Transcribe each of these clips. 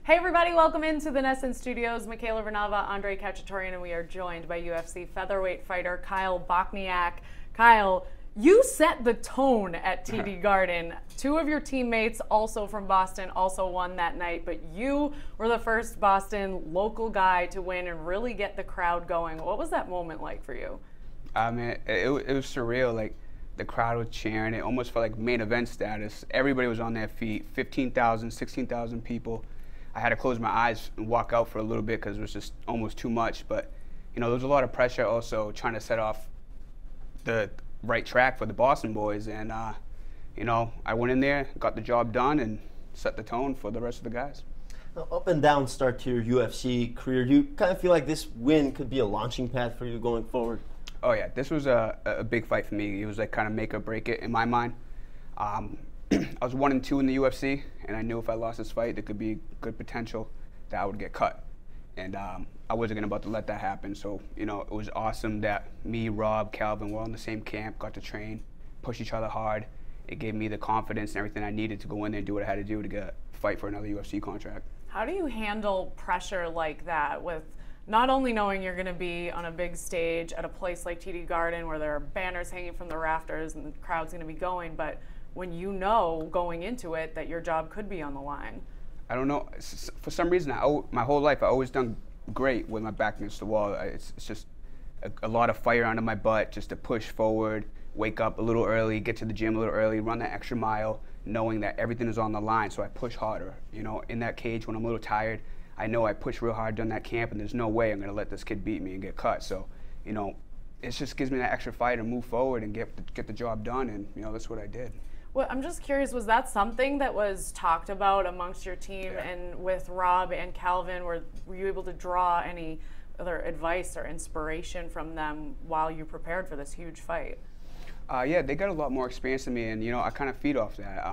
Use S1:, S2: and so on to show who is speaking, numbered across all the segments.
S1: Hey everybody, welcome into the Nesson Studios. Michaela Vernava, Andre Kachatourian, and we are joined by UFC featherweight fighter Kyle Bochniak. Kyle, you set the tone at TD Garden. Two of your teammates, also from Boston, also won that night, but you were the first Boston local guy to win and really get the crowd going. What was that moment like for you?
S2: I mean, it was surreal. Like, the crowd was cheering. It almost felt like main event status. Everybody was on their feet, 15,000, 16,000 people. I had to close my eyes and walk out for a little bit because it was just almost too much. But, you know, there was a lot of pressure also trying to set off the right track for the Boston boys. And, you know, I went in there, got the job done, and set the tone for the rest of the guys.
S3: Now, up and down start to your UFC career. Do you kind of feel like this win could be a launching pad for you going forward?
S2: Oh, yeah. This was a big fight for me. It was like kind of make or break it in my mind. I was 1-2 in the UFC, and I knew if I lost this fight, there could be good potential that I would get cut. And I wasn't about to let that happen. So, you know, it was awesome that me, Rob, Calvin, were all in the same camp, got to train, push each other hard. It gave me the confidence and everything I needed to go in there and do what I had to do to get fight for another UFC contract.
S1: How do you handle pressure like that with not only knowing you're going to be on a big stage at a place like TD Garden where there are banners hanging from the rafters and the crowd's going to be going, but when you know going into it that your job could be on the line?
S2: I don't know. For some reason, my whole life, I've always done great with my back against the wall. It's just a lot of fire under my butt just to push forward, wake up a little early, get to the gym a little early, run that extra mile, knowing that everything is on the line, so I push harder. You know, in that cage when I'm a little tired, I know I push real hard during that camp, and there's no way I'm going to let this kid beat me and get cut. So, you know, it just gives me that extra fight to move forward and get the job done, and, you know, that's what I did.
S1: Well, I'm just curious, was that something that was talked about amongst your team and with Rob and Calvin? Were you able to draw any other advice or inspiration from them while you prepared for this huge fight?
S2: Yeah, they got a lot more experience than me, and, you know, I kind of feed off that.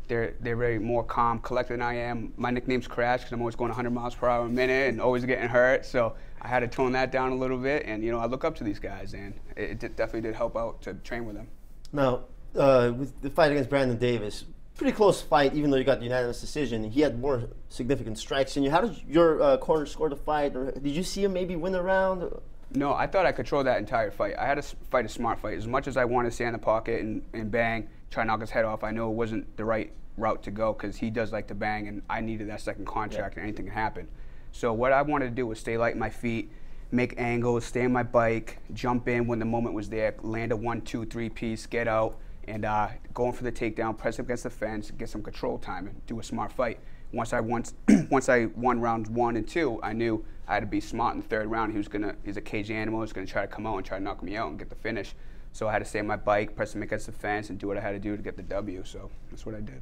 S2: They're very more calm, collected than I am. My nickname's Crash because I'm always going 100 miles per hour a minute and always getting hurt. So I had to tone that down a little bit, and, you know, I look up to these guys, and it definitely did help out to train with them.
S3: Now, with the fight against Brandon Davis, pretty close fight, even though you got the unanimous decision. He had more significant strikes than you. How did your corner score the fight? Or did you see him maybe win the round?
S2: No, I thought I controlled that entire fight. I had to fight a smart fight. As much as I wanted to stay in the pocket and bang, try to knock his head off, I know it wasn't the right route to go because he does like to bang, and I needed that second contract and anything can happen. So what I wanted to do was stay light on my feet, make angles, stay on my bike, jump in when the moment was there, land a 1-2-3 piece, get out, and going for the takedown, press up against the fence, get some control time, and do a smart fight. Once I won rounds 1 and 2, I knew I had to be smart in the third round. He's a cage animal. He's gonna try to come out and try to knock me out and get the finish. So I had to stay on my bike, press him against the fence, and do what I had to do to get the W. So that's what I did.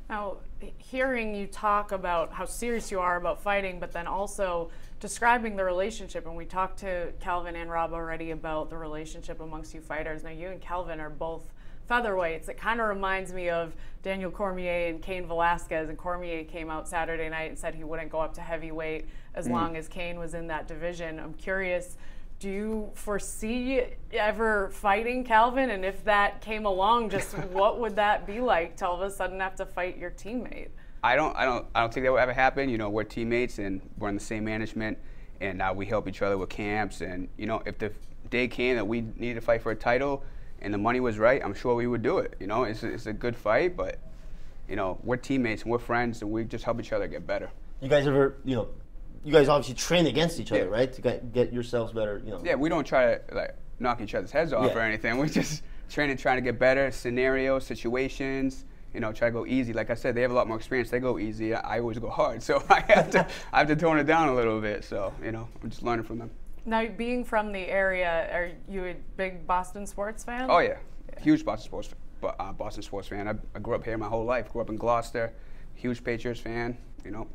S1: Now, hearing you talk about how serious you are about fighting, but then also describing the relationship, and we talked to Calvin and Rob already about the relationship amongst you fighters. Now, you and Calvin are both featherweights. It kind of reminds me of Daniel Cormier and Cain Velasquez, and Cormier came out Saturday night and said he wouldn't go up to heavyweight as long as Cain was in that division. I'm curious, do you foresee ever fighting Calvin? And if that came along, just what would that be like to all of a sudden have to fight your teammate?
S2: I don't think that will ever happen. You know, we're teammates and we're in the same management, and we help each other with camps. And, you know, if the day came that we needed to fight for a title and the money was right, I'm sure we would do it. You know, it's a good fight, but, you know, we're teammates and we're friends, and we just help each other get better.
S3: You guys ever, you guys obviously train against each other, right? To get yourselves better,
S2: Yeah, we don't try to like knock each other's heads off or anything. We just train and trying to get better. Scenarios, situations, you know, try to go easy. Like I said, they have a lot more experience. They go easy. I always go hard, so I have to tone it down a little bit. So, you know, I'm just learning from them.
S1: Now, being from the area, are you a big Boston sports fan?
S2: Oh yeah, huge Boston sports fan. I grew up here my whole life. Grew up in Gloucester. Huge Patriots fan. You know.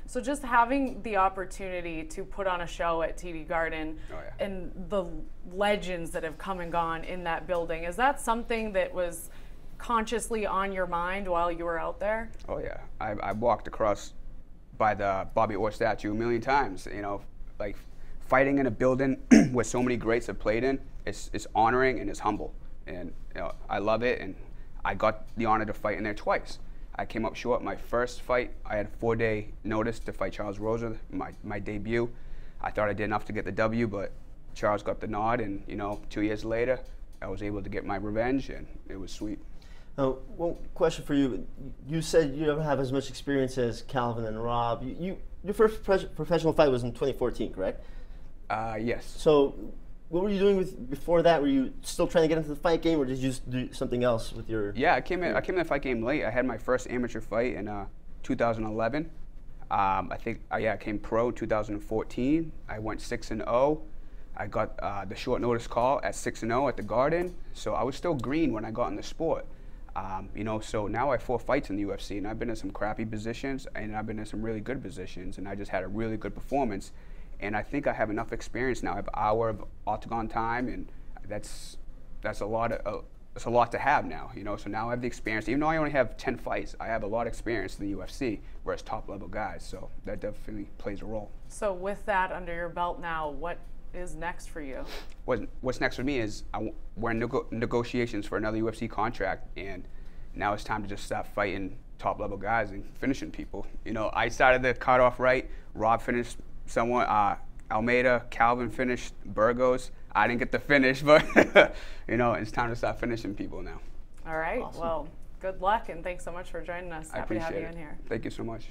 S1: So just having the opportunity to put on a show at TD Garden and the legends that have come and gone in that building, is that something that was consciously on your mind while you were out there?
S2: Oh yeah, I walked across by the Bobby Orr statue a million times. You know, like fighting in a building where so many greats have played in, it's honoring and it's humble. And, you know, I love it, and I got the honor to fight in there twice. I came up short. My first fight, I had a 4-day notice to fight Charles Rosa, my debut. I thought I did enough to get the W, but Charles got the nod, and 2 years later, I was able to get my revenge, and it was sweet.
S3: One question for you. You said you don't have as much experience as Calvin and Rob. Your first professional fight was in 2014, correct?
S2: Yes.
S3: So what were you doing before that? Were you still trying to get into the fight game, or did you just do something else with your...
S2: Yeah, I came in the fight game late. I had my first amateur fight in 2011. I came pro in 2014. I went 6-0. I got the short notice call at 6-0 at the Garden. So I was still green when I got in the sport. So now I have 4 fights in the UFC, and I've been in some crappy positions, and I've been in some really good positions, and I just had a really good performance. And I think I have enough experience now. I have an hour of octagon time, and that's a lot to have now. So now I have the experience. Even though I only have 10 fights, I have a lot of experience in the UFC, whereas top level guys. So that definitely plays a role.
S1: So with that under your belt now, what is next for you?
S2: What's next for me is we're in negotiations for another UFC contract, and now it's time to just start fighting top level guys and finishing people. I started the card off right. Rob finished someone. Almeida, Calvin finished Burgos. I didn't get the finish, but it's time to start finishing people now.
S1: All right.
S3: Awesome.
S1: Well, good luck, and thanks so much for joining us.
S2: I
S1: Happy to have
S2: appreciate
S1: you in here.
S2: Thank you so much.